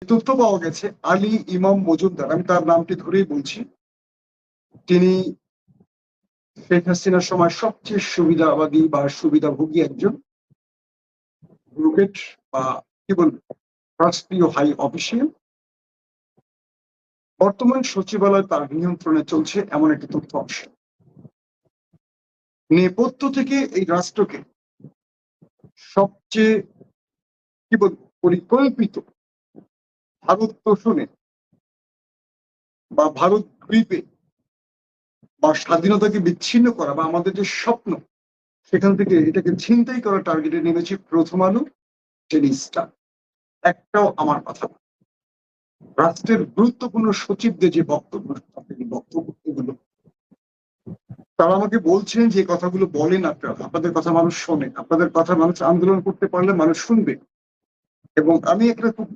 তথ্য পাওয়া গেছে আলী ইমাম মজুমদার, আমি তার নামটি ধরেই বলছি, তিনি শেখ হাসিনার সময় সবচেয়ে সুবিধাবাদী বা সুবিধাভোগী একজন ব্রুকেট বা কি বলবো রাষ্ট্রীয় হাই অফিসিয়াল, বর্তমান সচিবালয় তার নিয়ন্ত্রণে চলছে এমন একটি তথ্য আসে। নেপথ্য থেকে এই রাষ্ট্রকে সবচেয়ে কি বলবো পরিকল্পিত ভারত তোষণে বা ভারত দ্বীপে বা স্বাধীনতাকে বিচ্ছিন্ন করা বা আমাদের যে স্বপ্ন সেখান থেকে এটাকে ছিনতাই করার টার্গেটে নেমেছে প্রথম আলো টেলিস্টার। একটাও আমার কথা না। রাষ্ট্রের গুরুত্বপূর্ণ সচিবদের যে বক্তব্যগুলো তারা আমাকে বলছেন যে কথাগুলো বলেন আপনারা, আপনাদের কথা মানুষ শোনে, আপনাদের কথা মানুষ আন্দোলন করতে পারলে মানুষ শুনবে। এবং আমি একটা খুব